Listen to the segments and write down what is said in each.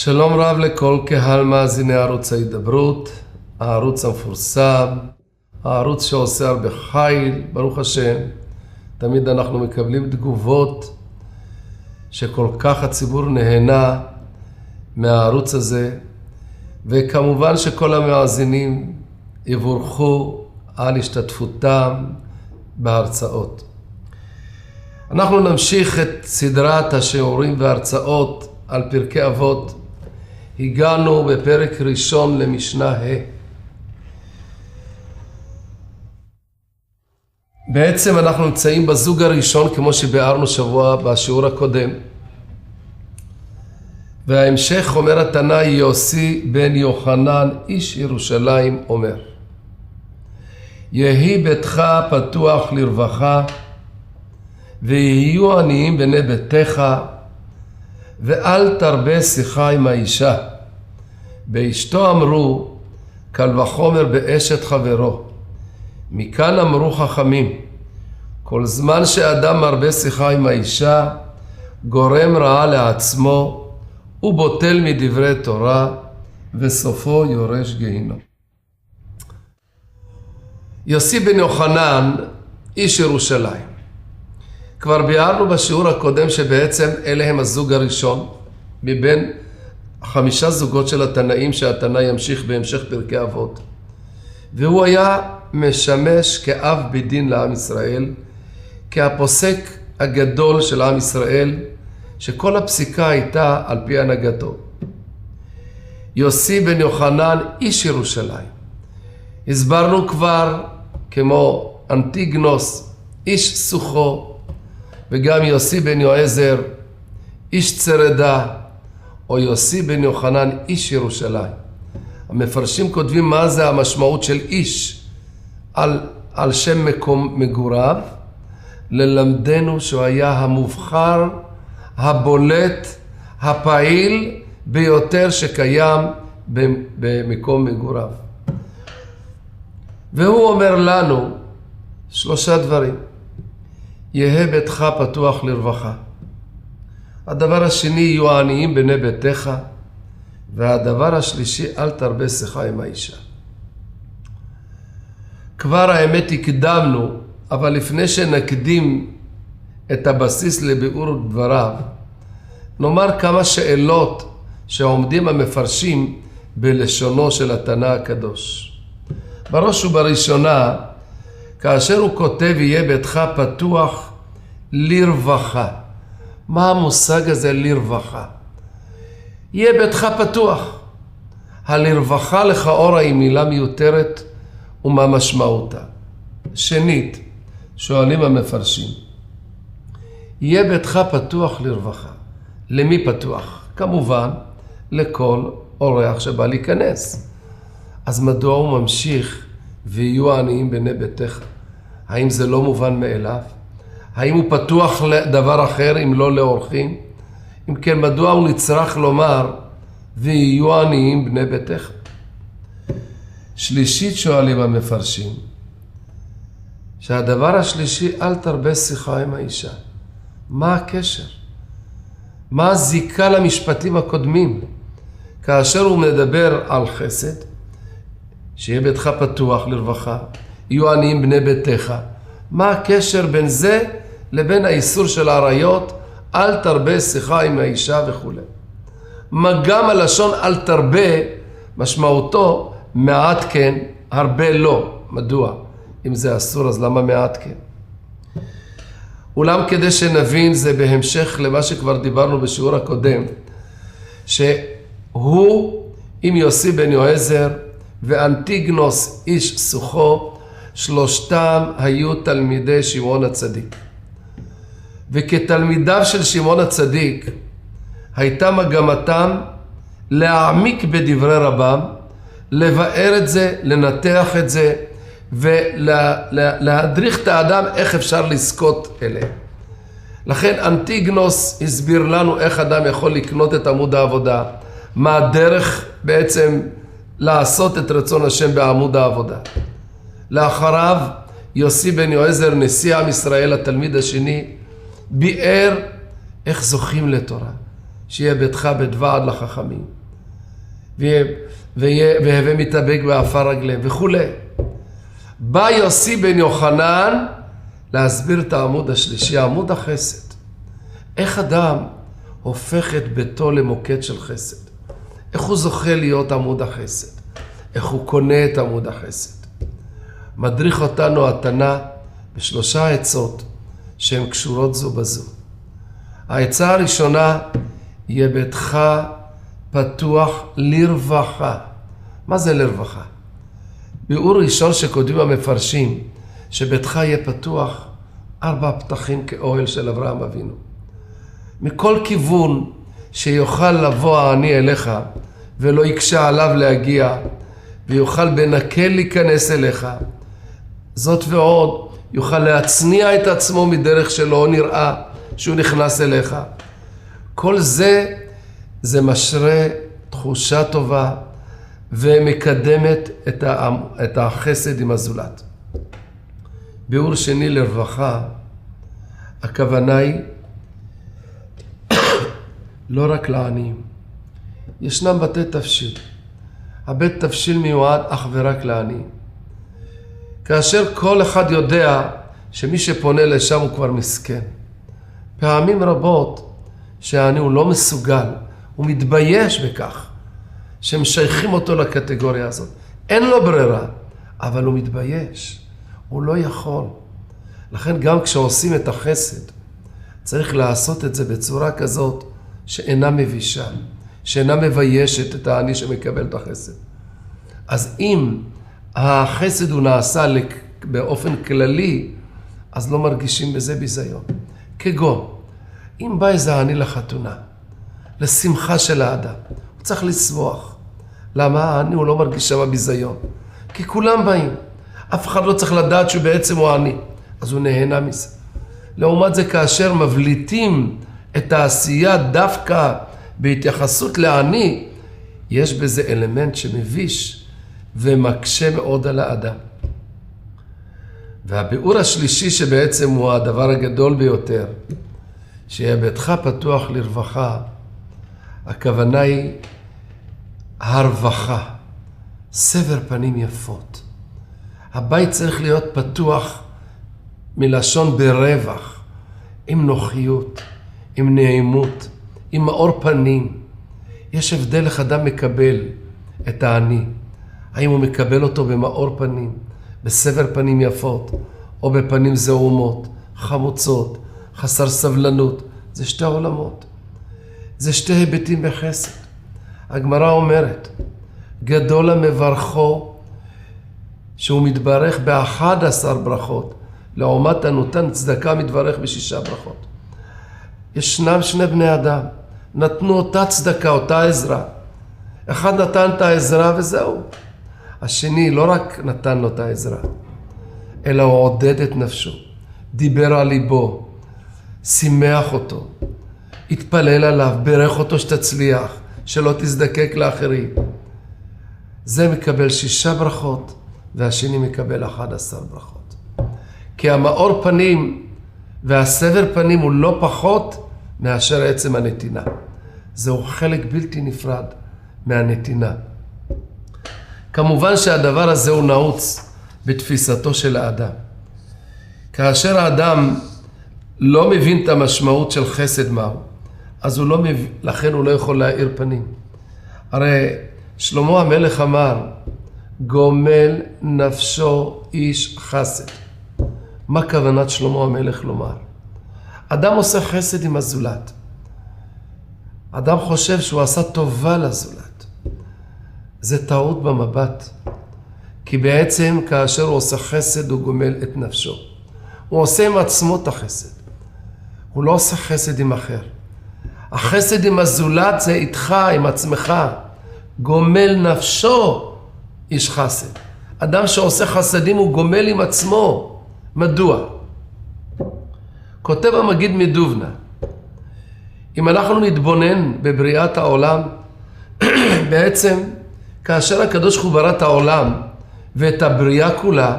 שלום רב לכל קהל מאזיני ערוץ ההידברות, הערוץ המפורסם, הערוץ שעושה הרבה חיל, ברוך השם. תמיד אנחנו מקבלים תגובות שכל כך הציבור נהנה מהערוץ הזה, וכמובן שכל המאזינים יבורכו על השתתפותם בהרצאות. אנחנו נמשיך את סדרת השיעורים וההרצאות על פרקי אבות. הגענו בפרק ראשון למשנה ה'. בעצם אנחנו נמצאים בזוג הראשון כמו שביארנו בשיעור הקודם. וההמשך אומר התנא יוסי בן יוחנן איש ירושלים אומר: יהי ביתך פתוח לרווחה ויהיו עניים בני ביתך ואל תרבה שיחה עם האישה. באשתו אמרו קל וחומר באשת חברו. מכאן אמרו חכמים כל זמן שאדם מרבה שיחה עם האישה גורם רעה לעצמו ובוטל מדברי תורה וסופו יורש גיהינום. יוסי בן יוחנן איש ירושלים. כבר ביארנו בשיעור הקודם שבעצם אלה הם הזוג הראשון מבין 5 זוגות של התנאים שהתנא ימשיך בהמשך פרקי אבות, והוא היה משמש כאב בדין לעם ישראל, כהפוסק הגדול של עם ישראל, שכל הפסיקה הייתה על פי הנהגתו. יוסי בן יוחנן איש ירושלים. הסברנו כבר כמו אנטיגנוס איש סוכו, וגם יוסי בן יועזר איש צרדה, או יוסי בן יוחנן איש ירושלים. המפרשים כותבים מה זה המשמעות של איש על שם מקום מגוריו, ללמדנו שהוא היה המובחר, הבולט, הפעיל ביותר שקיים במקום מגוריו. והוא אומר לנו 3 דברים: יהא ביתך פתוח לרווחה. הדבר השני, יהיו עניים בני ביתך. והדבר השלישי, אל תרבה שיחה עם האישה. כבר האמת הקדמנו, אבל לפני שנקדים את הבסיס לביאור דבריו, נאמר כמה שאלות שעומדים המפרשים בלשונו של התנא הקדוש. בראש ובראשונה, כאשר הוא כותב יהיה ביתך פתוח לרווחה. מה המושג הזה לרווחה? יהיה ביתך פתוח. הלרווחה לכאורה היא מילה מיותרת, ומה משמעותה? שנית, שואלים המפרשים, יהיה ביתך פתוח לרווחה. למי פתוח? כמובן לכל אורח שבא להיכנס. אז מדוע הוא ממשיך ויהיו עניים בני ביתך? האם זה לא מובן מאליו? האם הוא פתוח לדבר אחר אם לא לאורחים? אם כן, מדוע הוא נצטרך לומר ויהיו עניים בני ביתך? שלישית, שואלים המפרשים, שהדבר השלישי, אל תרבה שיחה עם האישה. מה הקשר? מה הזיקה למשפטים הקודמים? כאשר הוא מדבר על חסד, שיהיה ביתך פתוח לרווחה, יהיו עניים בני ביתך, מה הקשר בין זה לבין האיסור של העריות, אל תרבה שיחה עם האישה וכו'. מה גם הלשון אל תרבה משמעותו מעט כן, הרבה לא. מדוע? אם זה אסור אז למה מעט כן? אולם כדי שנבין, זה בהמשך למה שכבר דיברנו בשיעור הקודם, שהוא עם יוסי בן יועזר ואנטיגנוס איש סוכו, 3 היו תלמידי שמעון הצדיק. וכתלמידיו של שמעון הצדיק הייתה מגמתם להעמיק בדברי רבם, לבאר את זה, לנתח את זה, ולהדריך את האדם איך אפשר לזכות אליהם. לכן אנטיגנוס הסביר לנו איך אדם יכול לקנות את עמוד העבודה, מה הדרך בעצם לעשות את רצון השם בעמוד העבודה. לאחריו יוסי בן יועזר נשיא עם ישראל, התלמיד השני, ביאר איך זוכים לתורה, שיהיה ביתך בדבעד לחכמים, והווה מתאבק באפר רגליהם וכו'. בא יוסי בן יוחנן להסביר את העמוד השלישי, עמוד החסד. איך אדם הופך את ביתו למוקד של חסד? איך הוא זוכה להיות עמוד החסד? איך הוא קונה את עמוד החסד? מדריך אותנו התנא בשלושה עצות שהן קשורות זו בזו. העצה הראשונה, יהיה ביתך פתוח לרווחה. מה זה לרווחה? ביאור ראשון שכותבים המפרשים, שביתך יהיה פתוח 4 פתחים כאוהל של אברהם אבינו. מכל כיוון שיוכל לבוא העני אליך ולא יקשה עליו להגיע, ויוכל בנקל להיכנס אליך. זאת ועוד, יוכל להצניע את עצמו מדרך שלא נראה שהוא נכנס אליך. כל זה משרה תחושה טובה ומקדמת את החסד עם הזולת. ביאור שני לרווחה, הכוונה היא לא רק לעניים. ישנם בתי תבשיל. הבית תבשיל מיועד אך ורק לעניים. כאשר כל אחד יודע שמי שפונה לשם הוא כבר מסכן. פעמים רבות שהעני הוא לא מסוגל, הוא מתבייש בכך שמשייכים אותו לקטגוריה הזאת. אין לו ברירה, אבל הוא מתבייש. הוא לא יכול. לכן גם כשעושים את החסד, צריך לעשות את זה בצורה כזאת שאינה מבישה, שאינה מביישת את העני שמקבל את החסד. אז אם החסד הוא נעשה באופן כללי, אז לא מרגישים בזה ביזיון. כגון, אם בא איזה עני לחתונה, לשמחה של האדם, הוא צריך לסבוח. למה? העני הוא לא מרגיש שם ביזיון. כי כולם באים. אף אחד לא צריך לדעת שהוא בעצם הוא עני. אז הוא נהנה מזה. לעומת זה, כאשר מבליטים את העשייה דווקא בהתייחסות לעני, יש בזה אלמנט שמביש ומקשה מאוד על האדם. והביאור השלישי שבעצם הוא הדבר הגדול ביותר, שיהיה ביתך פתוח לרווחה, הכוונה היא הרווחה, סבר פנים יפות. הבית צריך להיות פתוח מלשון ברווח, עם נוחיות, עם נעימות, עם מאור פנים. יש הבדל איך אדם מקבל את העני. האם הוא מקבל אותו במאור פנים, בסבר פנים יפות, או בפנים זעומות, חמוצות, חסר סבלנות. זה שתי עולמות. זה שתי היבטים בחסד. הגמרא אומרת, גדול המברכו שהוא מתברך ב11 ברכות, לעומת הנותן צדקה מתברך ב6 ברכות. ישנם שני בני אדם, נתנו אותה צדקה, אותה עזרה. אחד נתן את העזרה וזהו. השני לא רק נתן לו את העזרה, אלא הוא עודד את נפשו, דיבר על ליבו, שימח אותו, התפלל עליו, ברך אותו שתצליח, שלא תזדקק לאחרים. זה מקבל 6 ברכות, והשני מקבל 11 ברכות. כי המאור פנים והסבר פנים הוא לא פחות מאשר עצם הנתינה. זהו חלק בלתי נפרד מהנתינה. כמובן שהדבר הזה הוא נעוץ בתפיסתו של האדם. כאשר האדם לא מבין את המשמעות של חסד מהו, אז הוא לא מבין, לכן הוא לא יכול להאיר פנים. הרי שלמה המלך אמר, גומל נפשו איש חסד. מה כוונת שלמה המלך לומר? אדם עושה חסד עם הזולת. אדם חושב שהוא עשה טובה לזולת. זה טעות במבט. כי בעצם כאשר הוא עושה חסד הוא גומל את נפשו. הוא עושה עם עצמו את החסד. הוא לא עושה חסד עם אחר. החסד עם הזולת זה איתך, עם עצמך. גומל נפשו איש חסד. אדם שעושה חסדים הוא גומל עם עצמו. מדוע? כותב המגיד מדובנה, אם אנחנו נתבונן בבריאת העולם, בעצם כאשר הקדוש ברוך הוא ברא את העולם ואת הבריאה כולה,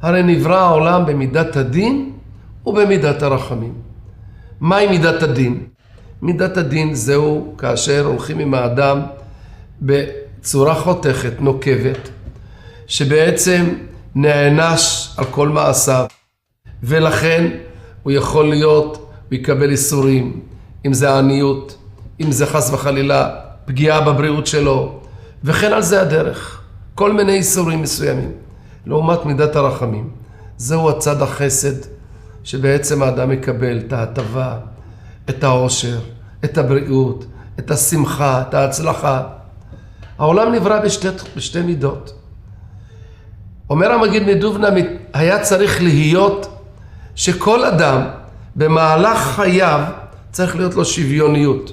הרי נברא העולם במידת הדין ובמידת הרחמים. מהי מידת הדין? מידת הדין זהו כאשר הולכים עם האדם בצורה חותכת, נוקבת, שבעצם נענש על כל מעשיו, ולכן הוא יכול להיות, הוא יקבל איסורים, אם זה עניות, אם זה חס וחלילה פגיעה בבריאות שלו, וכן על זה הדרך, כל מיני איסורים מסוימים. לעומת מידת הרחמים, זהו הצד החסד, שבעצם האדם מקבל את ההטבה, את העושר, את הבריאות, את השמחה, את ההצלחה. העולם נברא בשתי מידות. אומר המגיד מדובנה, היה צריך להיות שכל אדם במהלך חייו צריך להיות לו שוויוניות.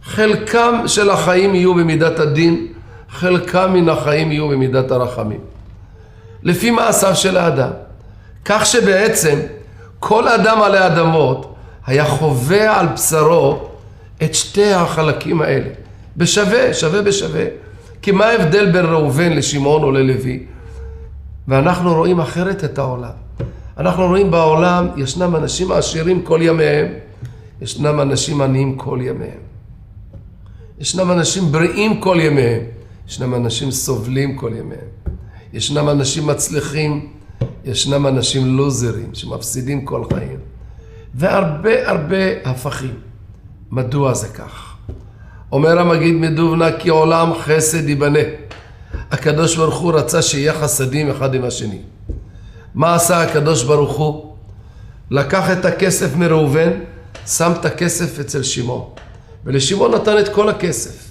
חלקם של החיים יהיו במידת הדין, חלקם מן החיים יהיו במידת הרחמים. לפי מעשיו של האדם. כך שבעצם כל אדם עלי אדמות היה חווה על בשרו את שתי החלקים האלה. בשווה, שווה בשווה. כי מה ההבדל בין ראובן לשמעון או ללוי? ואנחנו רואים אחרת את העולם. אנחנו רואים בעולם, ישנם אנשים עשירים כל ימיהם, ישנם אנשים עניים כל ימיהם. ישנם אנשים בריאים כל ימיהם, ישנם אנשים סובלים כל ימיהם. ישנם אנשים מצליחים, ישנם אנשים לוזרים שמפסידים כל חיים. והרבה הפכים. מדוע זה כך? אומר המגיד מדובנה, כי עולם חסד ייבנה. הקדוש ברוך הוא רצה שיהיה חסדים אחד עם השני. מה עשה הקדוש ברוך הוא? לקח את הכסף מראובן, שם את הכסף אצל שמעון. ולשמעון נתן את כל הכסף.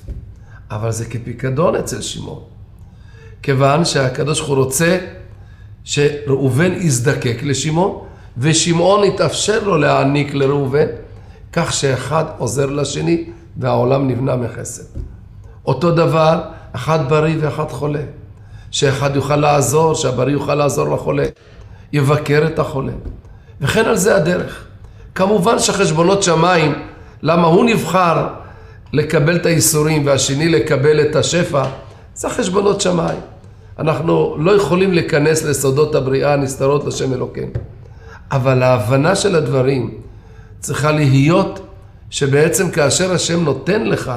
אבל זה כפיקדון אצל שמעון. כיוון שהקדוש ברוך הוא רוצה שראובן יזדקק לשמעון, ושמעון יתאפשר לו להעניק לראובן, כך שאחד עוזר לשני, והעולם נבנה מחסד. אותו דבר, אחד בריא ואחד חולה. שאחד יוכל לעזור, שהבריא יוכל לעזור לחולה, יבקר את החולה. וכן על זה הדרך. כמובן שחשבונות שמיים, למה הוא נבחר לקבל את האיסורים והשני לקבל את השפע, זה חשבונות שמיים. אנחנו לא יכולים להיכנס לסודות הבריאה נסתרות לשם אלוקינו. אבל ההבנה של הדברים צריכה להיות שבעצם כאשר השם נותן לך,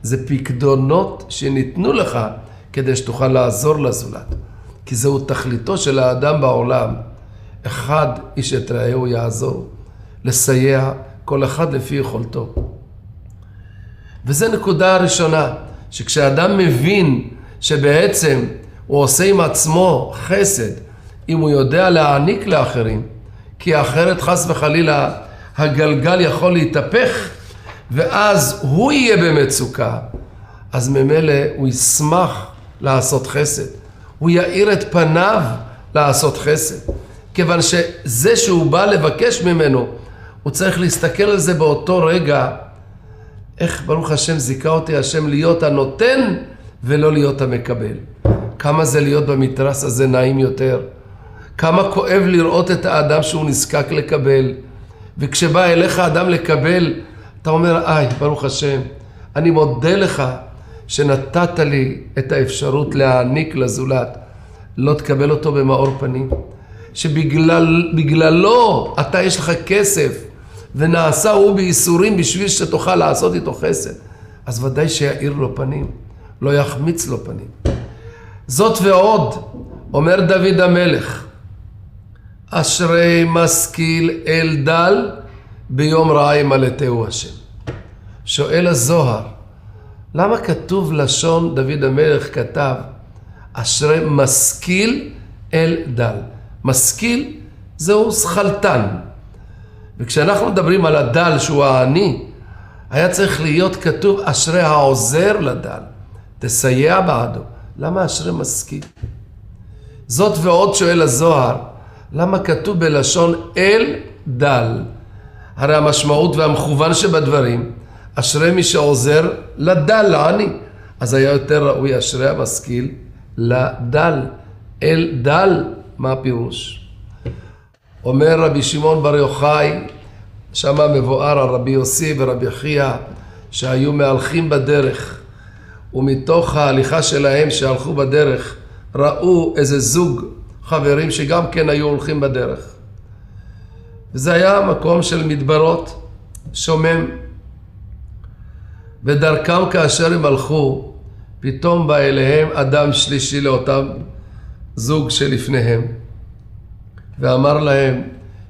זה פקדונות שניתנו לך כדי שתוכל לעזור לזולת. כי זהו תכליתו של האדם בעולם. אחד איש את רעהו יעזור, לסייע כל אחד לפי יכולתו. וזה נקודה הראשונה, שכשאדם מבין שבעצם הוא עושה עם עצמו חסד, אם הוא יודע להעניק לאחרים, כי אחרת חס וחלילה הגלגל יכול להתהפך, ואז הוא יהיה במצוקה, אז ממילא הוא ישמח לעשות חסד. הוא יאיר את פניו לעשות חסד. כיוון שזה שהוא בא לבקש ממנו, הוא צריך להסתכל על זה באותו רגע, איך ברוך השם זיכה אותי השם להיות הנותן ולא להיות המקבל. כמה זה להיות במתרס הזה נעים יותר. כמה כואב לראות את האדם שהוא נזקק לקבל. וכשבא אליך האדם לקבל, אתה אומר, ברוך השם, אני מודה לך שנתת לי את האפשרות להעניק לזולת. לא תקבל אותו במאור פנים. שבגללו אתה יש לך כסף, ונעשה הוא בייסורים בשביל שתוכל לעשות איתו חסד. אז ודאי שיעיר לו פנים, לא יחמיץ לו פנים. זאת ועוד, אומר דוד המלך, אשרי משכיל אל דל ביום רעה ימלטהו השם. שואל הזוהר, למה כתוב לשון דוד המלך כתב אשרי משכיל אל דל? משכיל זהו שכלתן. וכשאנחנו מדברים על הדל שהוא העני, היה צריך להיות כתוב אשרי העוזר לדל, תסייע בעדו. למה אשרי משכיל? זאת ועוד שואל הזוהר, למה כתוב בלשון אל דל? הרי המשמעות והמכוון שבדברים, אשרי מי שעוזר לדל, לעני. אז היה יותר ראוי אשרי המשכיל לדל. אל דל, מה הפירוש? אומר רבי שמעון בר יוחאי, שמה מבואר על רבי יוסי ורבי חייא, שהיו מהלכים בדרך, ומתוך ההליכה שלהם שהלכו בדרך, ראו איזה זוג חברים שגם כן היו הולכים בדרך. וזה היה מקום של מדברות, שומם, ודרכם כאשר הם הלכו, פתאום בא אליהם אדם שלישי לאותם זוג שלפניהם, ואמר להם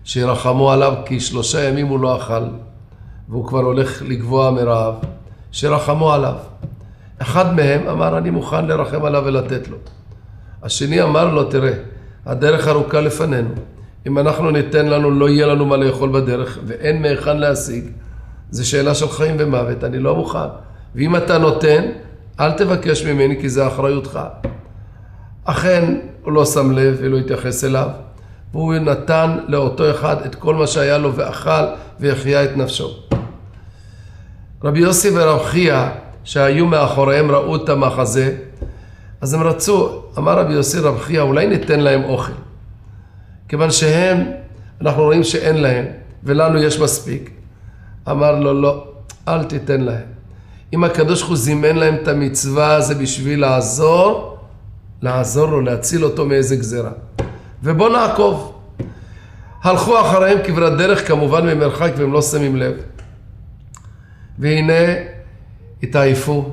שירחמו עליו, כי 3 ימים הוא לא אכל, והוא כבר הולך לגבוע מרעב, שירחמו עליו. אחד מהם אמר, אני מוכן לרחם עליו ולתת לו. השני אמר לו, תראה, הדרך ארוכה לפנינו. אם אנחנו ניתן לנו, לא יהיה לנו מה לאכול בדרך, ואין מהיכן להשיג. זה שאלה של חיים ומוות, אני לא מוכן. ואם אתה נותן, אל תבקש ממני, כי זה אחריותך. אכן, הוא לא שם לב ולא התייחס אליו, והוא נתן לאותו אחד את כל מה שהיה לו, ואכל והחיה את נפשו. רבי יוסי ורב חייא, שהיו מאחוריהם, ראו את המחזה, אז הם רצו, אמר רבי יוסי רב חייא, אולי ניתן להם אוכל. כיוון שהם, אנחנו רואים שאין להם, ולנו יש מספיק. אמר לו, לא, אל תיתן להם. אם הקדוש הוא זימן להם את המצווה, זה בשביל לעזור לו, להציל אותו מאיזה גזרה. ובוא נעקוב. הלכו אחריהם כברת דרך, כמובן ממרחק, והם לא שמים לב. והנה התעייפו.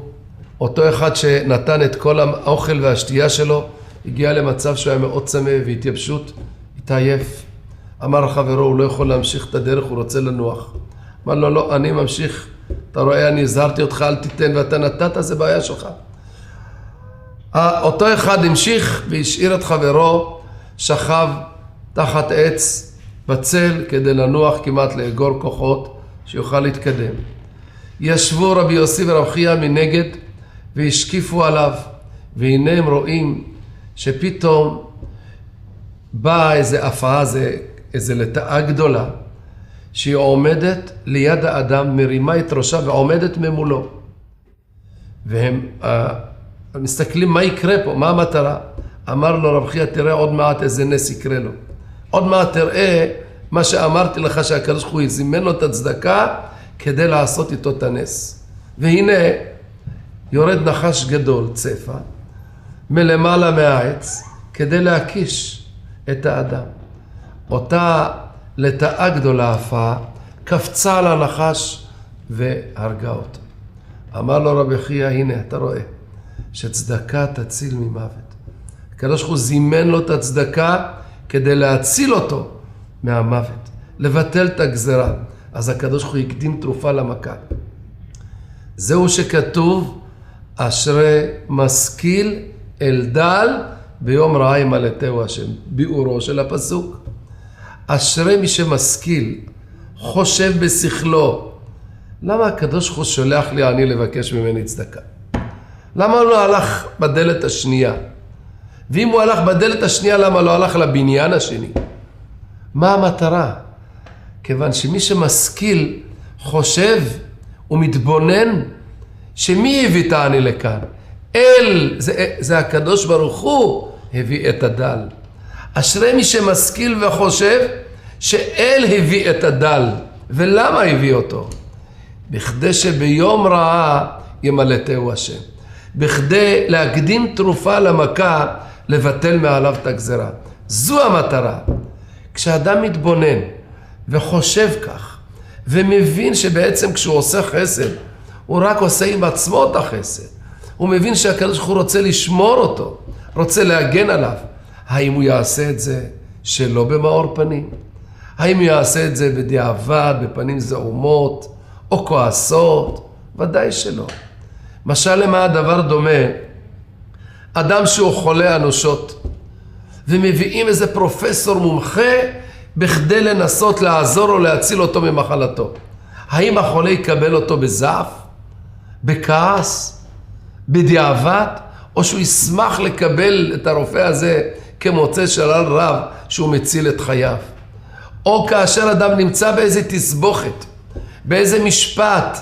אותו אחד שנתן את כל האוכל והשתייה שלו, הגיע למצב שהוא היה מאוד צמא והתייבשות, התעייף. אמר לחברו, הוא לא יכול להמשיך את הדרך, הוא רוצה לנוח. אמר לו, לא, אני ממשיך. אתה רואה, אני הזהרתי אותך, אל תיתן, ואתה נתת, זה בעיה שלך. אותו אחד המשיך והשאיר את חברו, שכב תחת עץ בצל כדי לנוח, כמעט לאגור כוחות שיוכל להתקדם. ישבו רבי יוסי ורב חייא מנגד והשקיפו עליו, והנה הם רואים שפתאום באה איזה הפעה, איזה לטאה גדולה, שהיא עומדת ליד האדם, מרימה את ראשה ועומדת ממולו. והם מסתכלים מה יקרה פה, מה המטרה. אמר לו רב חייא, תראה עוד מעט איזה נס יקרה לו. עוד מעט תראה מה שאמרתי לך, שהקדוש ברוך הוא זימן לו את הצדקה כדי לעשות איתו את הנס. והנה יורד נחש גדול, צפה, מלמעלה מהעץ, כדי להקיש את האדם. אותה לטאה גדולה הפעה, קפצה על הנחש והרגה אותו. אמר לו רבי חייא, הנה אתה רואה שצדקה תציל ממוות. הקדוש ברוך הוא זימן לו את הצדקה כדי להציל אותו מהמוות, לבטל את הגזרה. אז הקדוש ברוך הוא הקדים תרופה למכה. זהו שכתוב, אשרי משכיל אל דל ביום רעה ימלטהו השם, ביאורו של הפסוק. אשרי מי שמשכיל, חושב בשכלו. למה הקדוש ברוך הוא שולח לי אני לבקש ממני צדקה? למה הוא לא הלך בדלת השנייה? ואם הוא הלך בדלת השנייה, למה לא הלך לבניין השני? מה המטרה? כיוון שמי שמשכיל, חושב ומתבונן, שמי הביא את העני לכאן? זה הקדוש ברוך הוא הביא את הדל. אשרי מי שמשכיל וחושב שאל הביא את הדל. ולמה הביא אותו? בכדי שביום רעה ימלטהו השם. בכדי להקדים תרופה למכה, לבטל מעליו את הגזרה. זו המטרה. כשאדם מתבונן וחושב כך, ומבין שבעצם כשהוא עושה חסד, הוא רק עושה עם עצמו את החסד. הוא מבין שהקדוש ברוך הוא רוצה לשמור אותו, רוצה להגן עליו. האם הוא יעשה את זה שלא במאור פנים? האם הוא יעשה את זה בדיעבד, בפנים זעומות או כועסות? ודאי שלא. משל למה הדבר דומה? אדם שהוא חולה אנושות, ומביאים איזה פרופסור מומחה בכדי לנסות לעזור או להציל אותו ממחלתו. האם החולה יקבל אותו בזעף, בכעס, בדיעבד, או שהוא ישמח לקבל את הרופא הזה כמוצא שלל רב שהוא מציל את חייו? או כאשר אדם נמצא באיזה תסבוכת, באיזה משפט,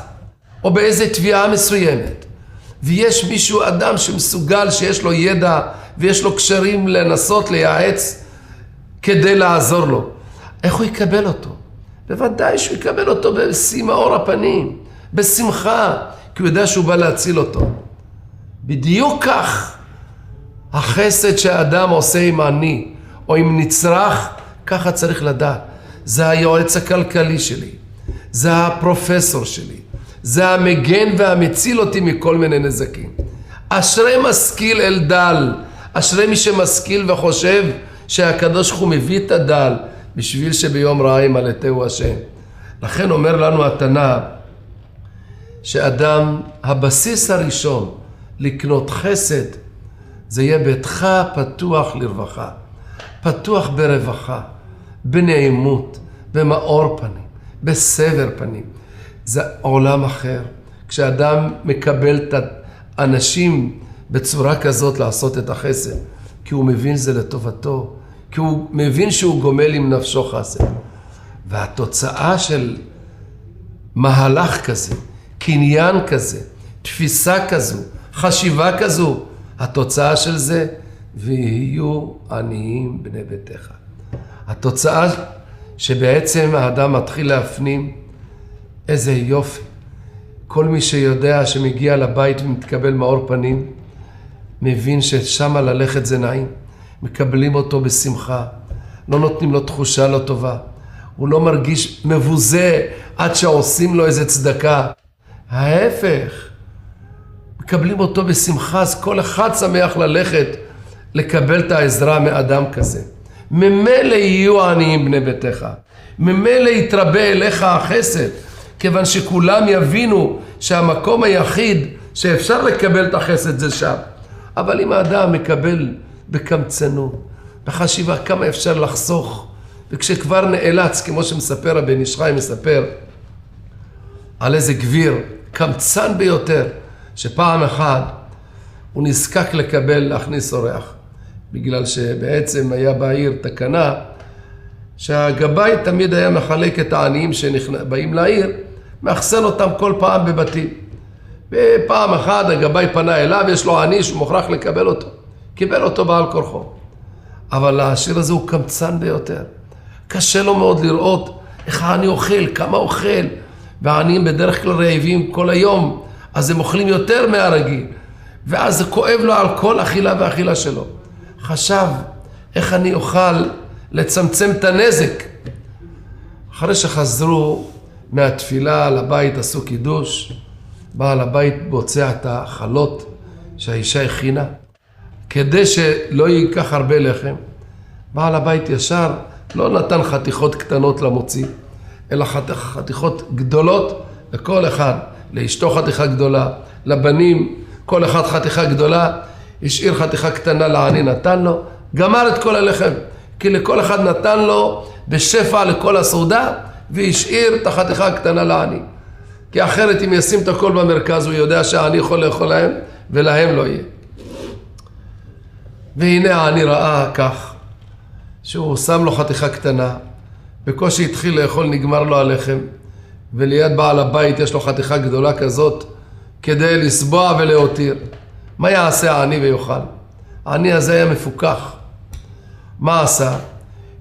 או באיזה תביעה מסוימת, ויש מישהו, אדם שמסוגל, שיש לו ידע ויש לו קשרים לנסות לייעץ כדי לעזור לו, איך הוא יקבל אותו? בוודאי שהוא יקבל אותו בשיא מאור הפנים, בשמחה, כי הוא יודע שהוא בא להציל אותו. בדיוק כך החסד שהאדם עושה עם עני או עם נצרך, ככה צריך לדעת. זה היועץ הכלכלי שלי, זה הפרופסור שלי, זה המגן והמציל אותי מכל מיני נזקים. אשרי משכיל אל דל, אשרי מי שמשכיל וחושב שהקדוש הוא מביא את הדל, בשביל שביום רעה ימלטהו השם. לכן אומר לנו התנא, שאדם, הבסיס הראשון לקנות חסד, זה יהיה ביתך פתוח לרווחה, פתוח ברווחה, בנעימות, במאור פנים, בסבר פנים. זה עולם אחר. כשאדם מקבל את האנשים בצורה כזאת לעשות את החסד, כי הוא מבין זה לטובתו, כי הוא מבין שהוא גומל עם נפשו חסד. והתוצאה של מהלך כזה, קניין כזה, תפיסה כזו, חשיבה כזו, התוצאה של זה, ויהיו עניים בני ביתך. התוצאה שבעצם האדם מתחיל להפנים איזה יופי. כל מי שיודע שמגיע לבית ומתקבל מאור פנים, מבין ששמה ללכת זה נעים. מקבלים אותו בשמחה, לא נותנים לו תחושה לא טובה. הוא לא מרגיש מבוזה עד שעושים לו איזה צדקה. ההפך, מקבלים אותו בשמחה, אז כל אחד שמח ללכת לקבל את העזרה מאדם כזה. ממילא יהיו עניים בני ביתך, ממילא יתרבה אליך החסד, כיוון שכולם יבינו שהמקום היחיד שאפשר לקבל את החסד זה שם. אבל אם האדם מקבל בקמצנות, בחשיבה כמה אפשר לחסוך, וכשכבר נאלץ, כמו שמספר הבן איש חי, מספר על איזה גביר קמצן ביותר, שפעם אחת הוא נזקק להכניס אורח, בגלל שבעצם היה בעיר תקנה, שהגבאי תמיד היה מחלק את העניים שבאים לעיר, מאחסן אותם כל פעם בבתים. ופעם אחת הגבאי פנה אליו, יש לו עני שהוא מוכרח לקבל אותו. קיבל אותו בעל כורחו. אבל השיר הזה הוא קמצן ביותר. קשה לו מאוד לראות איך העני אוכל, כמה אוכל. והעניים בדרך כלל רעבים כל היום, אז הם אוכלים יותר מהרגיל. ואז זה כואב לו על כל אכילה ואכילה שלו. חשב איך אני אוכל לצמצם את הנזק. אחרי שחזרו מהתפילה לבית, עשו קידוש, בעל הבית בוצע את החלות שהאישה הכינה, כדי שלא ייקח הרבה לחם. בעל הבית ישר לא נתן חתיכות קטנות למוציא, אלא חתיכות גדולות לכל אחד, לאשתו חתיכה גדולה, לבנים כל אחד חתיכה גדולה, השאיר חתיכה קטנה לעני, נתן לו, גמר את כל הלחם, כי לכל אחד נתן לו בשפע לכל הסעודה, והשאיר את החתיכה הקטנה לעני. כי אחרת אם ישים את הכל במרכז, הוא יודע שהעני יכול לאכול להם, ולהם לא יהיה. והנה העני ראה כך, שהוא שם לו חתיכה קטנה, בקושי התחיל לאכול, נגמר לו הלחם, וליד בעל הבית יש לו חתיכה גדולה כזאת, כדי לסבוע ולהותיר. מה יעשה העני ויאכל? העני הזה היה מפוקח. מה עשה?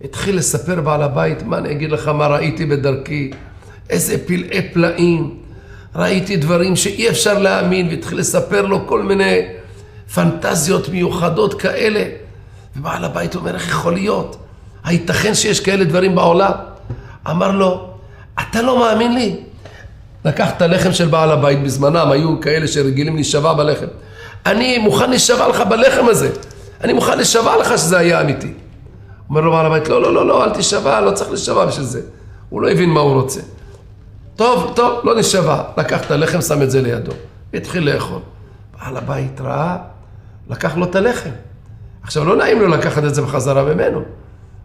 התחיל לספר בעל הבית, מה אני אגיד לך מה ראיתי בדרכי, איזה פלאי פלאים, ראיתי דברים שאי אפשר להאמין, והתחיל לספר לו כל מיני פנטזיות מיוחדות כאלה. ובעל הבית אומר, איך יכול להיות? הייתכן שיש כאלה דברים בעולם? אמר לו, אתה לא מאמין לי? לקח את הלחם של בעל הבית, בזמנם היו כאלה שרגילים להישבע בלחם. אני מוכן להישבע לך בלחם הזה, אני מוכן להישבע לך שזה היה אמיתי. אומר לו בעל הבית, לא, אל תישבע, לא צריך להישבע בשביל זה. הוא לא הבין מה הוא רוצה. טוב, לא נשבע. לקח את הלחם, שם את זה לידו. התחיל לאכול. בעל הבית ראה, לקח לו את הלחם. עכשיו לא נעים לו לקחת את זה בחזרה ממנו.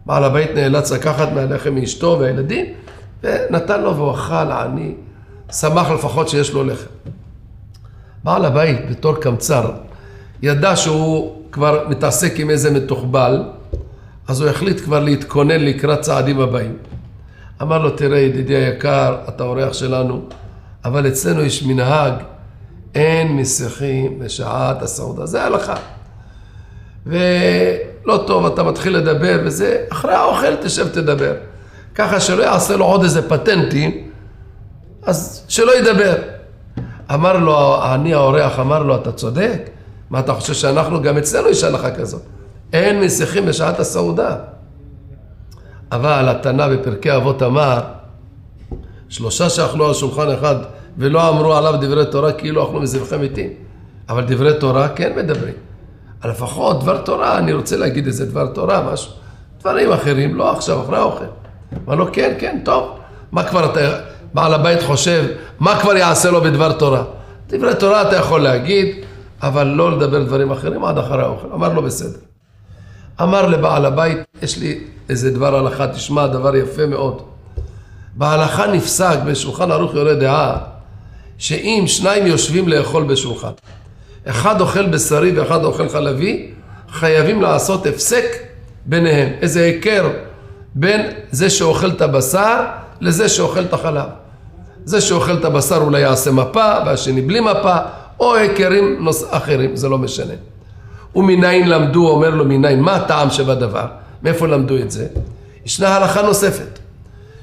בעל הבית נאלץ לקחת מהלחם מאשתו והילדים, ונתן לו והוא אכל, העני, שמח לפחות שיש לו לחם. בעל הבית בתור קמצר, ידע שהוא כבר מתעסק עם איזה מתוחבל, אז הוא החליט כבר להתכונן לקראת צעדים הבאים. אמר לו, תראה ידידי היקר, אתה אורח שלנו, אבל אצלנו יש מנהג, אין משיחים בשעת הסעודה. זה הלכה. ולא טוב, אתה מתחיל לדבר וזה, אחרי האוכל תשב תדבר. ככה שלא יעשה לו עוד איזה פטנטים, אז שלא ידבר. אמר לו, אני האורח, אמר לו, אתה צודק? מה אתה חושב שאנחנו, גם אצלנו יש הלכה כזאת. אין משיחים בשעת הסעודה. אבל התנא בפרקי אבות אמר, 3 שאכלו על שולחן אחד ולא אמרו עליו דברי תורה כאילו אכלו מזבחי מתים. אבל דברי תורה כן מדברים. לפחות דבר תורה, אני רוצה להגיד איזה דבר תורה, משהו. דברים אחרים, לא עכשיו, אחרי האוכל. אמר לו, כן, כן, טוב. מה כבר אתה, בעל הבית חושב, מה כבר יעשה לו בדבר תורה? דברי תורה אתה יכול להגיד, אבל לא לדבר דברים אחרים עד אחרי האוכל. אמר לו, בסדר. אמר לבעל הבית, יש לי איזה דבר הלכה, תשמע, דבר יפה מאוד. בהלכה נפסק בשולחן ערוך יורה דעה, שאם שניים יושבים לאכול בשולחן, אחד אוכל בשרי ואחד אוכל חלבי, חייבים לעשות הפסק ביניהם. איזה היכר בין זה שאוכל את הבשר לזה שאוכל את החלב. זה שאוכל את הבשר אולי יעשה מפה, והשני בלי מפה, או היכרים אחרים, זה לא משנה. ומניין למדו, אומר לו מניין, מה הטעם שבדבר? מאיפה למדו את זה? ישנה הלכה נוספת,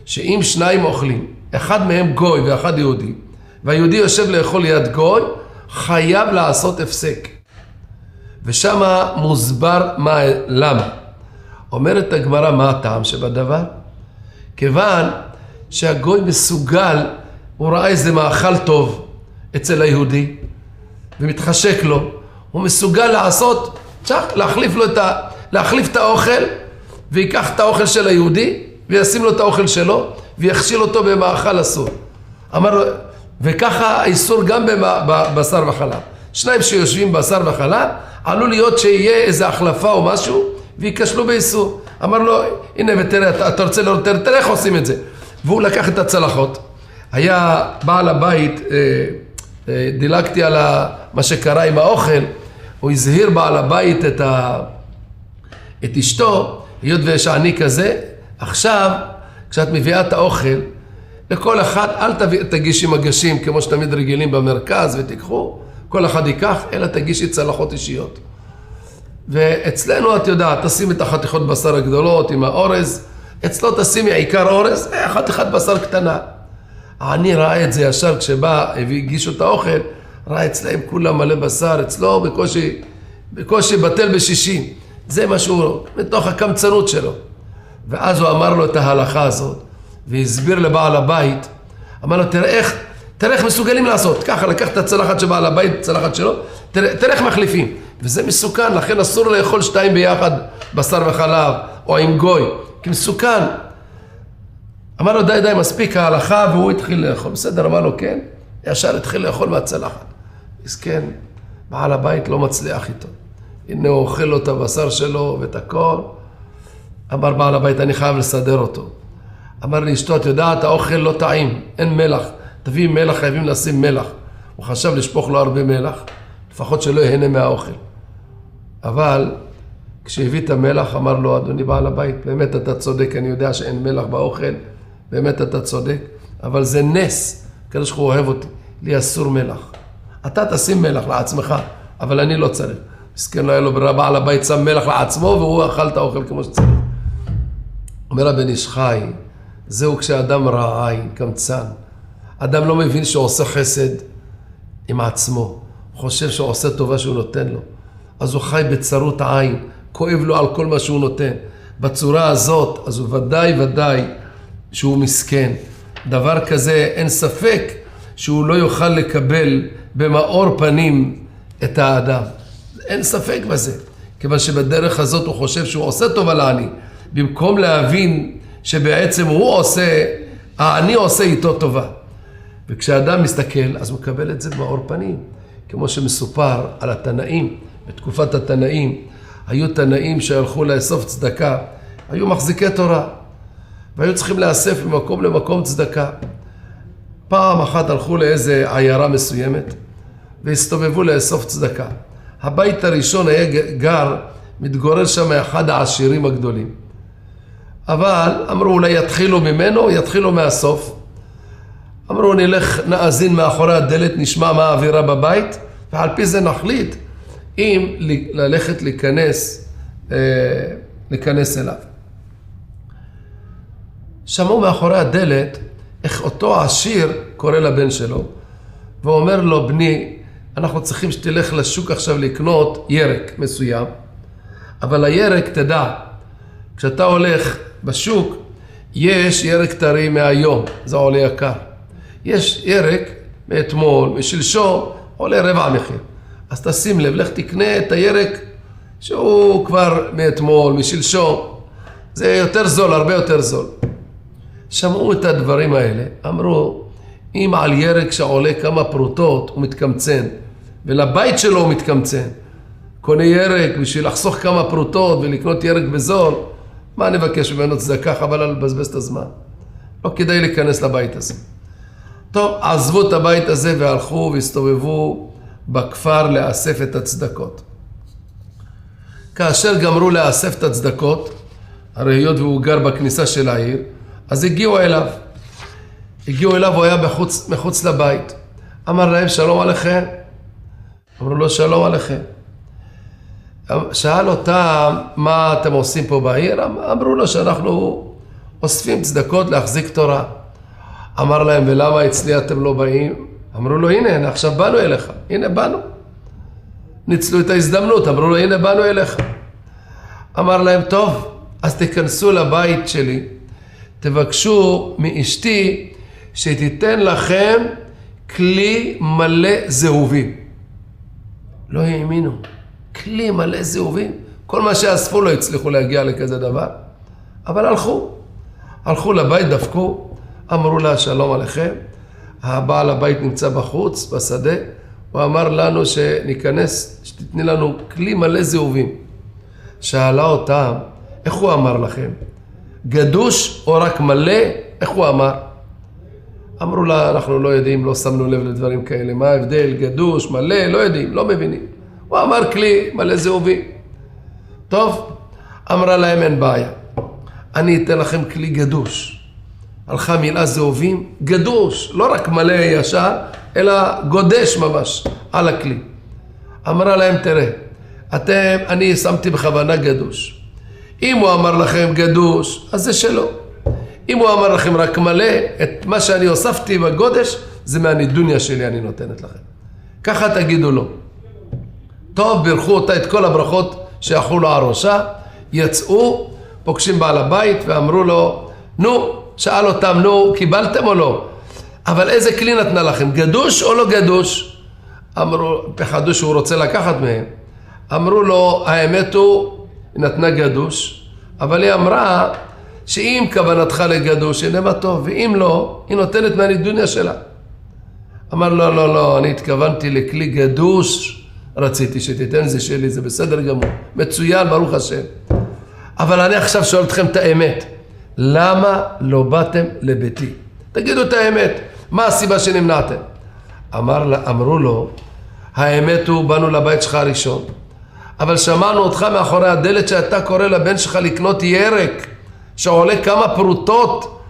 שאם שניים אוכלים, אחד מהם גוי ואחד יהודי, והיהודי יושב לאכול ליד גוי, חייב לעשות הפסק. ושם מוסבר למה. אומרת הגמרא, מה הטעם שבדבר? כיוון שהגוי מסוגל, הוא ראה איזה מאכל טוב אצל היהודי, ומתחשק לו, הוא מסוגל לעשות, להחליף את האוכל, ויקח את האוכל של היהודי, וישים לו את האוכל שלו, ויכשיל אותו במאכל אסור. אמר לו, וככה האיסור גם בבשר וחלב. שניים שיושבים בשר וחלב, עלול להיות שיהיה איזה החלפה או משהו, ויקשלו באיסור. אמר לו, הנה ותראה, אתה רוצה לראות, תראה איך עושים את זה. והוא לקח את הצלחות. היה בעל הבית, דילגתי על מה שקרה עם האוכל, הוא הזהיר בעל הבית את אשתו, היות ויש עני כזה, עכשיו, כשאת מביאה את האוכל, לכל אחד, אל תגישי מגשים כמו שתמיד רגילים במרכז ותיקחו, כל אחד ייקח, אלא תגישי צלחות אישיות. ואצלנו את יודעת, תשים את החתיכות בשר הגדולות עם האורז, אצלו תשימי עיקר אורז, חתיכת בשר קטנה. אני ראה את זה ישר כשבא והגישו את האוכל, ראה אצלהם כולם מלא בשר, אצלו בקושי בטל ב60. זה משהו מתוך הקמצנות שלו. ואז הוא אמר לו את ההלכה הזאת, והסביר לבעל הבית, אמר לו, תראה איך מסוגלים לעשות, ככה לקח את הצלחת של בעל הבית, צלחת שלו, תראה איך מחליפים, וזה מסוכן, לכן אסור לאכול שתיים ביחד, בשר וחלב, או עם גוי, כי מסוכן. אמר לו, די, מספיק ההלכה, והוא התחיל לאכול, בסדר, אמר לו, כן, ישר התחיל לאכול מהצלחת. אז כן, בעל הבית לא מצליח איתו, הנה הוא אוכל לו את הבשר שלו ואת הכל, אמר בעל הבית, אני חייב לסדר אותו. אמר לי, אשתו, את יודעת, האוכל לא טעים, אין מלח, תביא מלח, חייבים לשים מלח. הוא חשב לשפוך לו הרבה מלח, לפחות שלא יהנה מהאוכל. אבל כשהביא את המלח, אמר לו, אדוני בעל הבית, באמת אתה צודק, אני יודע שאין מלח באוכל, באמת אתה צודק, אבל זה נס, כדי שהוא אוהב אותי, לי אסור מלח. אתה תשים מלח לעצמך, אבל אני לא צריך. מסכן לא היה לו ברירה, בעל הבית שם מלח לעצמו, והוא אכל את האוכל כמו שצריך. אומר הבן איש חי, זהו כשאדם רע עין, קמצן. אדם לא מבין שהוא עושה חסד עם עצמו. הוא חושב שהוא עושה טובה שהוא נותן לו. אז הוא חי בצרות עין, כואב לו על כל מה שהוא נותן. בצורה הזאת, אז הוא ודאי שהוא מסכן. דבר כזה, אין ספק שהוא לא יוכל לקבל במאור פנים את האדם. אין ספק בזה. כיוון שבדרך הזאת הוא חושב שהוא עושה טובה לעני. במקום להבין שבעצם הוא עושה, העני עושה איתו טובה. וכשאדם מסתכל, אז הוא מקבל את זה במאור פנים. כמו שמסופר על התנאים, בתקופת התנאים, היו תנאים שהלכו לאסוף צדקה, היו מחזיקי תורה, והיו צריכים לאסף ממקום למקום צדקה. פעם אחת הלכו לאיזה עיירה מסוימת, והסתובבו לאסוף צדקה. הבית הראשון היה מתגורר שם אחד העשירים הגדולים. אבל אמרו אולי יתחילו ממנו, יתחילו מהסוף. אמרו נלך נאזין מאחורי הדלת, נשמע מה האווירה בבית, ועל פי זה נחליט אם ללכת להיכנס אליו. שמעו מאחורי הדלת איך אותו עשיר קורא לבן שלו, ואומר לו, בני, אנחנו צריכים שתלך לשוק עכשיו לקנות ירק מסוים, אבל הירק תדע, כשאתה הולך בשוק, יש ירק טרי מהיום, זה עולה יקר. יש ירק מאתמול, משלשום, עולה רבע המחיר. אז תשים לב, לך תקנה את הירק שהוא כבר מאתמול, משלשום. זה יותר זול, הרבה יותר זול. שמעו את הדברים האלה, אמרו, אם על ירק שעולה כמה פרוטות הוא מתקמצן, ולבית שלו הוא מתקמצן, קונה ירק בשביל לחסוך כמה פרוטות ולקנות ירק בזול, מה נבקש ממנו צדקה, חבל על לבזבז את הזמן. לא כדאי להיכנס לבית הזה. טוב, עזבו את הבית הזה והלכו והסתובבו בכפר לאסף את הצדקות. כאשר גמרו לאסף את הצדקות, הרי היות והוא גר בכניסה של העיר, אז הגיעו אליו, הוא היה מחוץ לבית. אמר להם שלום עליכם. אמרו לו שלום עליכם. שאל אותם מה אתם עושים פה בעיר? אמרו לו שאנחנו אוספים צדקות להחזיק תורה. אמר להם ולמה אצלי אתם לא באים? אמרו לו הנה עכשיו באנו אליך. הנה באנו. ניצלו את ההזדמנות. אמרו לו הנה באנו אליך. אמר להם טוב אז תיכנסו לבית שלי. תבקשו מאשתי שתיתן לכם כלי מלא זהובים. לא האמינו. כלי מלא זהובים. כל מה שאספו לא הצליחו להגיע לכזה דבר. אבל הלכו לבית, דפקו, אמרו לה שלום עליכם. הבעל הבית נמצא בחוץ, בשדה. הוא אמר לנו שניכנס, שתתני לנו כלי מלא זהובים. שאלה אותם, איך הוא אמר לכם? גדוש או רק מלא? איך הוא אמר? אמרו לה, אנחנו לא יודעים, לא שמנו לב לדברים כאלה. מה ההבדל? גדוש, מלא, לא יודעים, לא מבינים. הוא אמר כלי מלא זהובים. טוב, אמרה להם אין בעיה. אני אתן לכם כלי גדוש. הלכה מילה זהובים, גדוש, לא רק מלא ישר, אלא גודש ממש על הכלי. אמרה להם תראה, אני שמתי בכוונה גדוש. אם הוא אמר לכם גדוש, אז זה שלו. אם הוא אמר לכם רק מלא, את מה שאני הוספתי בגודש, זה מהנידוניה שלי אני נותנת לכם. ככה תגידו לו. טוב, בירכו אותה את כל הברכות שיחלו לו על ראשה, יצאו, פוגשים בעל הבית ואמרו לו, נו, שאל אותם, נו, קיבלתם או לא? אבל איזה כלי נתנה לכם, גדוש או לא גדוש? אמרו, פחדו שהוא רוצה לקחת מהם. אמרו לו, האמת היא נתנה גדוש, אבל היא אמרה שאם כוונתך לגדוש, הנה מה טוב, ואם לא, היא נותנת מהנידוניה שלה. אמר לא, אני התכוונתי לכלי גדוש, רציתי שתיתן זה שלי, זה בסדר גמור, מצוין, ברוך השם. אבל אני עכשיו שואל אתכם את האמת, למה לא באתם לביתי? תגידו את האמת, מה הסיבה שנמנעתם? אמרו לו, האמת הוא, באנו לבית שלך הראשון, אבל שמענו אותך מאחורי הדלת שאתה קורא לבן שלך לקנות ירק, שעולה כמה פרוטות,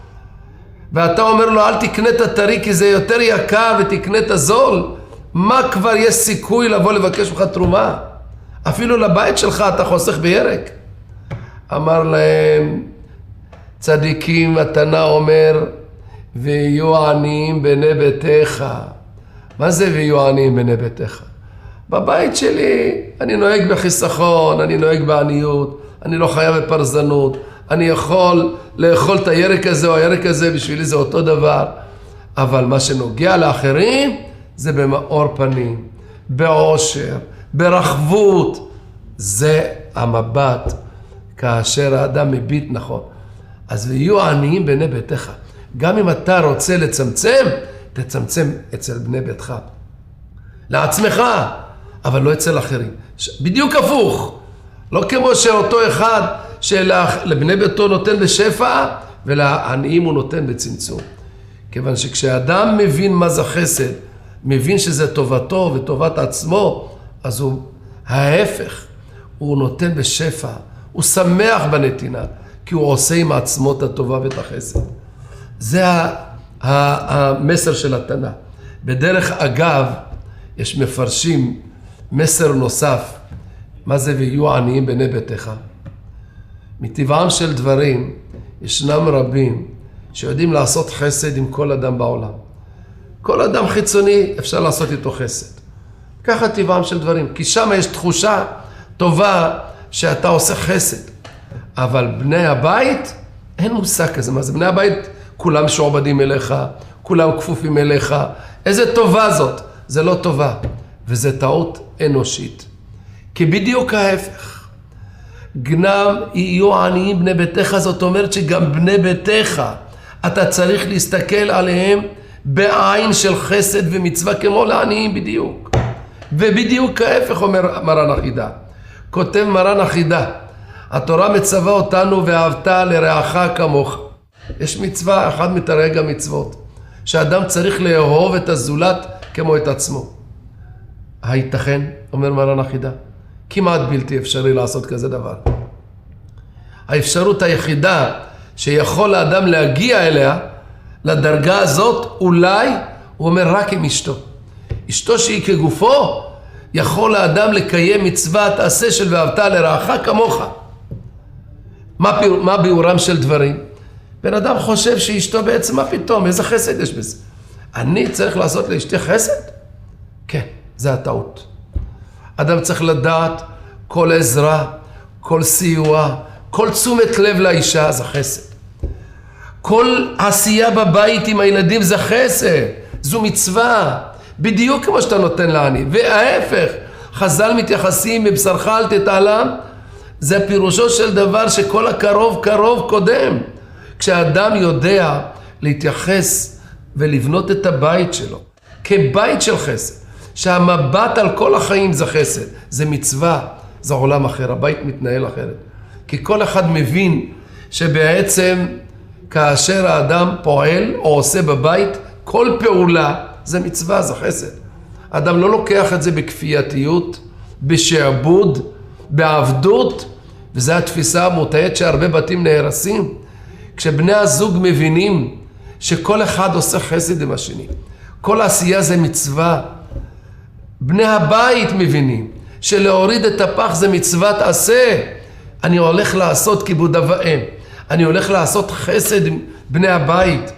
ואתה אומר לו, אל תקנה את הטרי כי זה יותר יקר ותקנה את הזול. מה כבר יש סיכוי לבוא לבקש ממך תרומה? אפילו לבית שלך אתה חוסך בירק. אמר להם, צדיקים התנא אומר, ויהיו עניים בני ביתך. מה זה ויהיו עניים בני ביתך? בבית שלי אני נוהג בחיסכון, אני נוהג בעניות, אני לא חייב בפרזנות, אני יכול לאכול את הירק הזה או הירק הזה, בשבילי זה אותו דבר. אבל מה שנוגע לאחרים זה במאור פנים, בעושר, ברחבות. זה המבט כאשר האדם מביט נכון. אז ויהיו עניים בני ביתך. גם אם אתה רוצה לצמצם, תצמצם אצל בני ביתך. לעצמך, אבל לא אצל אחרים. בדיוק הפוך. לא כמו שאותו אחד שלבני ביתו נותן בשפע, ולעניים הוא נותן בצמצום. כיוון שכשאדם מבין מה זה חסד, מבין שזה טובתו וטובת עצמו, אז הוא ההפך, הוא נותן בשפע, הוא שמח בנתינה, כי הוא עושה עם עצמו את הטובה ואת החסד. זה המסר של התנא. בדרך אגב, יש מפרשים מסר נוסף, מה זה ויהיו עניים בני ביתך? מטבעם של דברים, ישנם רבים שיודעים לעשות חסד עם כל אדם בעולם. כל אדם חיצוני אפשר לעשות איתו חסד. ככה טבעם של דברים, כי שם יש תחושה טובה שאתה עושה חסד. אבל בני הבית, אין מושג כזה. מה זה בני הבית? כולם שעובדים אליך, כולם כפופים אליך, איזה טובה זאת? זה לא טובה, וזה טעות אנושית. כי בדיוק ההפך. גם יהיו עניים בני ביתך, זאת אומרת שגם בני ביתך, אתה צריך להסתכל עליהם בעין של חסד ומצווה כמו לעניים בדיוק. ובדיוק ההפך אומר מרן החידה. כותב מרן החידה, התורה מצווה אותנו ואהבת לרעך כמוך. יש מצווה, אחד מתרי"ג המצוות, שאדם צריך לאהוב את הזולת כמו את עצמו. הייתכן, אומר מרן החידה, כמעט בלתי אפשרי לעשות כזה דבר. האפשרות היחידה שיכול האדם להגיע אליה, לדרגה הזאת, אולי, הוא אומר רק עם אשתו. אשתו שהיא כגופו, יכול האדם לקיים מצוות עשה של ואהבת לרעך כמוך. מה ביאורם של דברים? בן אדם חושב שאשתו בעצם, מה פתאום? איזה חסד יש בזה? אני צריך לעשות לאשתי חסד? כן, זה הטעות. אדם צריך לדעת כל עזרה, כל סיוע, כל תשומת לב לאישה זה חסד. כל עשייה בבית עם הילדים זה חסד, זו מצווה, בדיוק כמו שאתה נותן לעני. וההפך, חז"ל מתייחסים מבשרך אל תתעלם, זה פירושו של דבר שכל הקרוב קרוב קודם. כשאדם יודע להתייחס ולבנות את הבית שלו כבית של חסד, שהמבט על כל החיים זה חסד, זה מצווה, זה עולם אחר, הבית מתנהל אחרת. כי כל אחד מבין שבעצם כאשר האדם פועל או עושה בבית, כל פעולה זה מצווה, זה חסד. האדם לא לוקח את זה בכפייתיות, בשעבוד, בעבדות, וזו התפיסה המוטעית שהרבה בתים נהרסים. כשבני הזוג מבינים שכל אחד עושה חסד עם השני, כל עשייה זה מצווה. בני הבית מבינים שלהוריד את הפח זה מצוות עשה. אני הולך לעשות כיבוד אב ואם, אני הולך לעשות חסד עם בני הבית.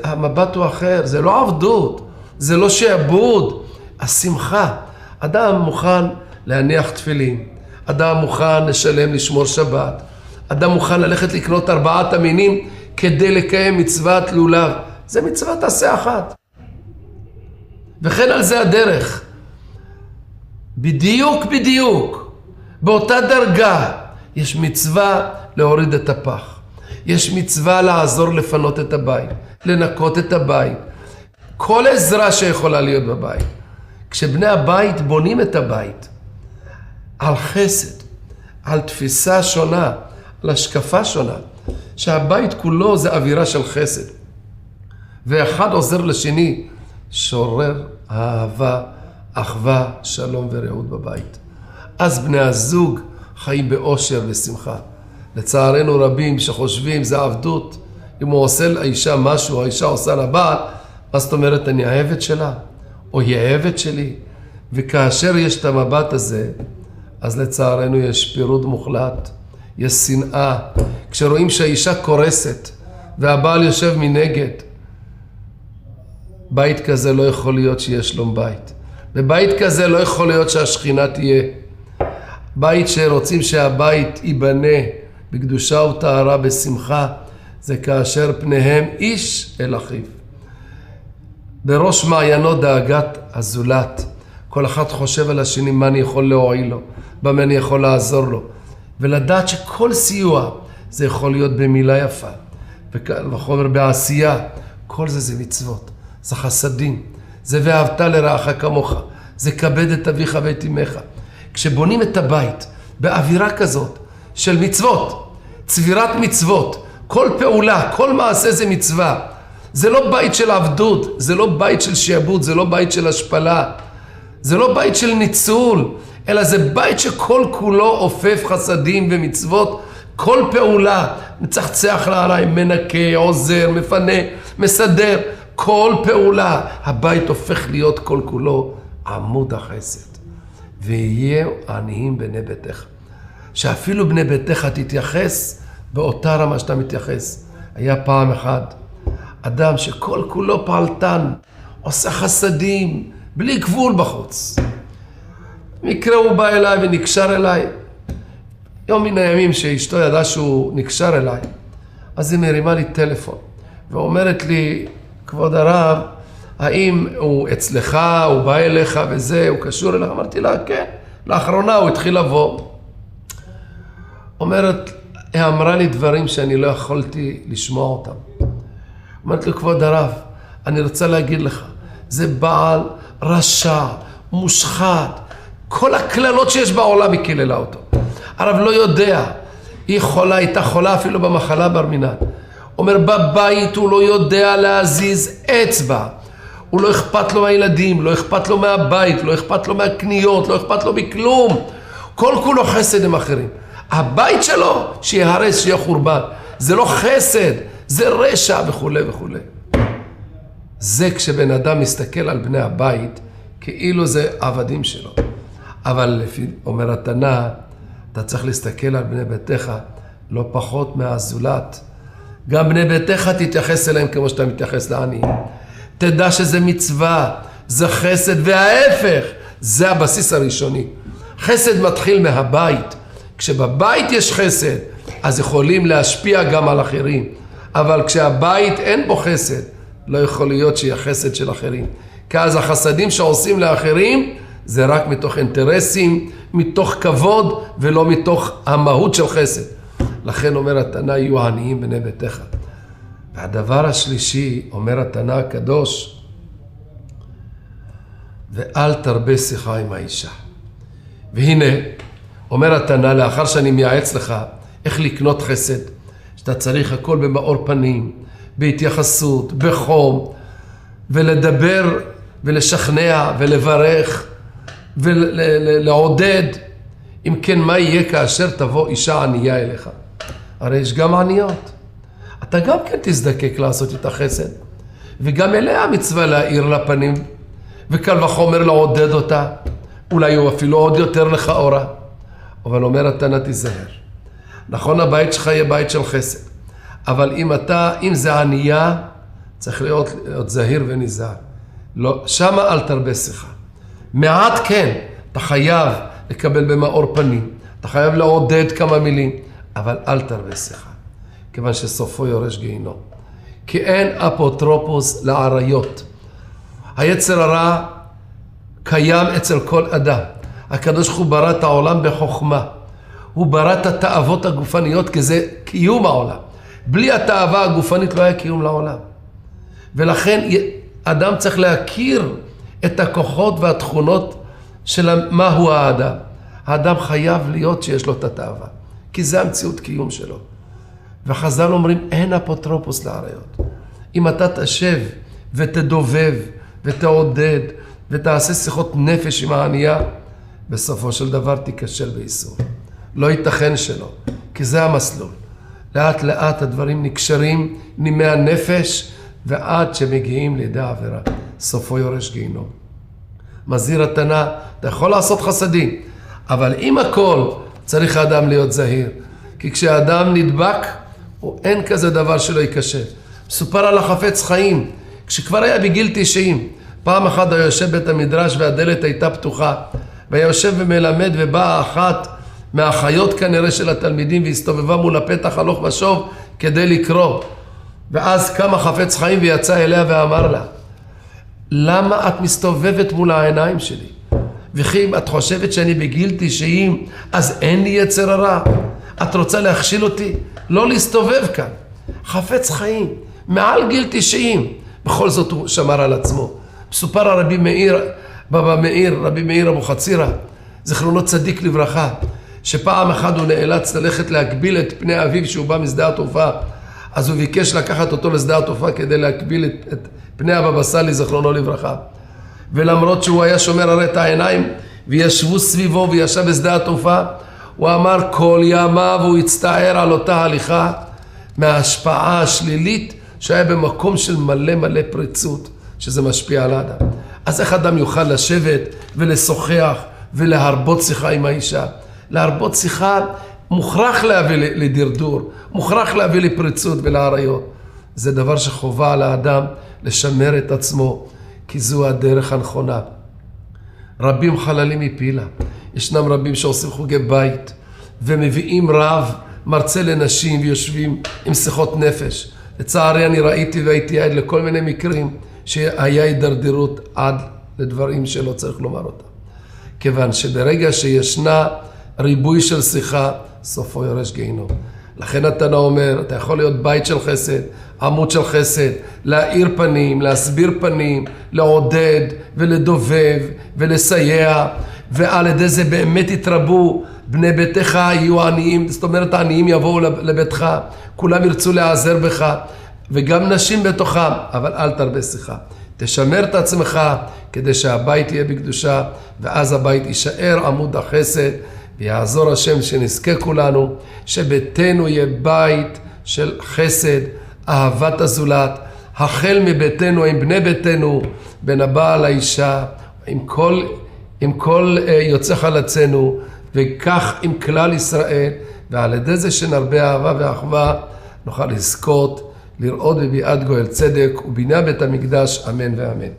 המבט הוא אחר, זה לא עבדות, זה לא שעבוד, השמחה. אדם מוכן להניח תפילין, אדם מוכן לשלם לשמור שבת, אדם מוכן ללכת לקנות 4 המינים כדי לקיים מצוות לולב. זה מצוות עשה אחת. וכן על זה הדרך. בדיוק, באותה דרגה יש מצווה להוריד את הפח. יש מצווה לעזור לפנות את הבית, לנקות את הבית. כל עזרה שיכולה להיות בבית. כשבני הבית בונים את הבית על חסד, על תפיסה שונה, על השקפה שונה, שהבית כולו זה אווירה של חסד. ואחד עוזר לשני, שורר אהבה, אחווה, שלום ורעות בבית. אז בני הזוג חיים באושר ושמחה. לצערנו רבים שחושבים זה עבדות. אם הוא עושה לאישה משהו, האישה עושה לבעל, מה זאת אומרת אני העבד שלה? או היא העבד שלי? וכאשר יש את המבט הזה, אז לצערנו יש פירוד מוחלט, יש שנאה. כשרואים שהאישה קורסת והבעל יושב מנגד, בית כזה לא יכול להיות שיהיה שלום בית. בבית כזה לא יכול להיות שהשכינה תהיה. בית שרוצים שהבית ייבנה בקדושה וטהרה בשמחה, זה כאשר פניהם איש אל אחיו. בראש מעיינו דאגת הזולת. כל אחד חושב על השני מה אני יכול להועיל לו, במה אני יכול לעזור לו. ולדעת שכל סיוע זה יכול להיות במילה יפה. וחומר בעשייה, כל זה מצוות, זה חסדים. זה ואהבת לרעך כמוך, זה כבד את אביך ואת אמך. כשבונים את הבית באווירה כזאת של מצוות, צבירת מצוות, כל פעולה, כל מעשה זה מצווה. זה לא בית של עבדות, זה לא בית של שעבוד, זה לא בית של השפלה, זה לא בית של ניצול, אלא זה בית שכל כולו עופף חסדים ומצוות. כל פעולה, מצחצח לעיניים, מנקה, עוזר, מפנה, מסדר, כל פעולה, הבית הופך להיות כל כולו עמוד החסד. ויהיה עניים בני ביתך. שאפילו בני ביתך תתייחס באותה רמה שאתה מתייחס. היה פעם אחד אדם שכל כולו פעלתן, עושה חסדים, בלי גבול בחוץ. מקרה הוא בא אליי ונקשר אליי. יום מן הימים שאשתו ידעה שהוא נקשר אליי, אז היא מרימה לי טלפון ואומרת לי, כבוד הרב, האם הוא אצלך, הוא בא אליך וזה, הוא קשור אליך? אמרתי לה, כן. לאחרונה הוא התחיל לבוא. אומרת, היא אמרה לי דברים שאני לא יכולתי לשמוע אותם. אמרתי לו, כבוד הרב, אני רוצה להגיד לך, זה בעל רשע, מושחת, כל הכללות שיש בעולם היא כללה אותו. הרב לא יודע, היא חולה, הייתה חולה אפילו במחלה בר מינן. אומר, בבית הוא לא יודע להזיז אצבע, הוא לא אכפת לו מהילדים, לא אכפת לו מהבית, לא אכפת לו מהקניות, לא אכפת לו מכלום. כל כולו חסד עם אחרים. הבית שלו שיהרס, שיהיה חורבן. זה לא חסד, זה רשע וכו' וכו'. זה כשבן אדם מסתכל על בני הבית, כאילו זה עבדים שלו. אבל לפי אומר התנא, אתה צריך להסתכל על בני ביתך, לא פחות מהזולת. גם בני ביתך תתייחס אליהם כמו שאתה מתייחס לעניים. תדע שזה מצווה, זה חסד, וההפך, זה הבסיס הראשוני. חסד מתחיל מהבית. כשבבית יש חסד, אז יכולים להשפיע גם על אחרים. אבל כשהבית אין בו חסד, לא יכול להיות שיהיה חסד של אחרים. כי אז החסדים שעושים לאחרים, זה רק מתוך אינטרסים, מתוך כבוד, ולא מתוך המהות של חסד. לכן אומר התנא, יהיו עניים בני ביתך. והדבר השלישי, אומר התנא הקדוש, ואל תרבה שיחה עם האישה. והנה, אומר התנא, לאחר שאני מייעץ לך איך לקנות חסד, שאתה צריך הכל במאור פנים, בהתייחסות, בחום, ולדבר ולשכנע ולברך ולעודד. אם כן, מה יהיה כאשר תבוא אישה ענייה אליך? הרי יש גם עניות. אתה גם כן תזדקק לעשות את החסד, וגם אליה מצווה להאיר לפנים, וקל וחומר לעודד אותה, אולי הוא אפילו עוד יותר לך אורה. אבל אומר התנא, תיזהר. נכון, הבית שלך יהיה בית של חסד, אבל אם זה ענייה, צריך להיות זהיר ונזהר. לא, שמה אל תרבה שיחה. מעט כן, אתה חייב לקבל במאור פנים, אתה חייב לעודד כמה מילים, אבל אל תרבה שיחה, כיוון שסופו יורש גיהינום. כי אין אפוטרופוס לעריות. היצר הרע קיים אצל כל אדם. הקדוש ברוך הוא ברא את העולם בחוכמה. הוא ברא את התאוות הגופניות, כי זה קיום העולם. בלי התאווה הגופנית לא היה קיום לעולם. ולכן אדם צריך להכיר את הכוחות והתכונות של מהו האדם. האדם חייב להיות שיש לו את התאווה, כי זה המציאות קיום שלו. וחז"ל אומרים, אין אפוטרופוס לעריות. אם אתה תשב ותדובב ותעודד ותעשה שיחות נפש עם הענייה, בסופו של דבר תיכשל באיסור. לא ייתכן שלא, כי זה המסלול. לאט לאט הדברים נקשרים נימי הנפש, ועד שמגיעים לידי העבירה. סופו יורש גיהינום. מזהיר התנא, אתה יכול לעשות חסדים, אבל עם הכל צריך האדם להיות זהיר. כי כשהאדם נדבק, אין כזה דבר שלא ייכשל. מסופר על החפץ חיים, כשכבר היה בגיל 90, פעם אחת היה יושב בית המדרש והדלת הייתה פתוחה, והיה יושב ומלמד, ובאה אחת מהאחיות כנראה של התלמידים, והסתובבה מול הפתח הלוך ושוב כדי לקרוא. ואז קם החפץ חיים ויצא אליה ואמר לה, למה את מסתובבת מול העיניים שלי? וכי אם את חושבת שאני בגיל 90, אז אין לי יצר הרע? את רוצה להכשיל אותי? לא להסתובב כאן. חפץ חיים, מעל גיל 90, בכל זאת הוא שמר על עצמו. מסופר על רבי מאיר, רבי מאיר אבוחצירא, זכרונו צדיק לברכה, שפעם אחת הוא נאלץ ללכת להגביל את פני אביו שהוא בא משדה התעופה, אז הוא ביקש לקחת אותו לשדה התעופה כדי להגביל את פני הבבא סאלי זכרונו לברכה. ולמרות שהוא היה שומר הרי את העיניים וישבו סביבו וישב בשדה התעופה, הוא אמר כל ימיו הוא הצטער על אותה הליכה מההשפעה השלילית שהיה במקום של מלא מלא פריצות, שזה משפיע על האדם. אז איך אדם יוכל לשבת ולשוחח ולהרבות שיחה עם האישה? להרבות שיחה מוכרח להביא לדרדור, מוכרח להביא לפריצות ולעריות. זה דבר שחובה על האדם לשמר את עצמו, כי זו הדרך הנכונה. רבים חללים מפילה. ישנם רבים שעושים חוגי בית, ומביאים רב, מרצה לנשים, ויושבים עם שיחות נפש. לצערי אני ראיתי והייתי עד לכל מיני מקרים, שהיה הידרדרות עד לדברים שלא צריך לומר אותם. כיוון שברגע שישנה ריבוי של שיחה, סופו יורש גיהינום. לכן התנא אומר, אתה יכול להיות בית של חסד, עמוד של חסד, להאיר פנים, להסביר פנים, לעודד ולדובב ולסייע, ועל ידי זה באמת יתרבו, בני ביתך יהיו עניים, זאת אומרת העניים יבואו לביתך, כולם ירצו להיעזר בך, וגם נשים בתוכם, אבל אל תרבה שיחה. תשמר את עצמך כדי שהבית יהיה בקדושה, ואז הבית יישאר עמוד החסד, ויעזור השם שנזכה כולנו, שביתנו יהיה בית של חסד, אהבת הזולת, החל מביתנו עם בני ביתנו, בין הבעל לאישה, עם כל יוצא חלצינו, וכך עם כלל ישראל, ועל ידי זה שנרבה אהבה ואחווה, נוכל לזכות, לראות בביאת גואל צדק, ובניין בית המקדש, אמן ואמן.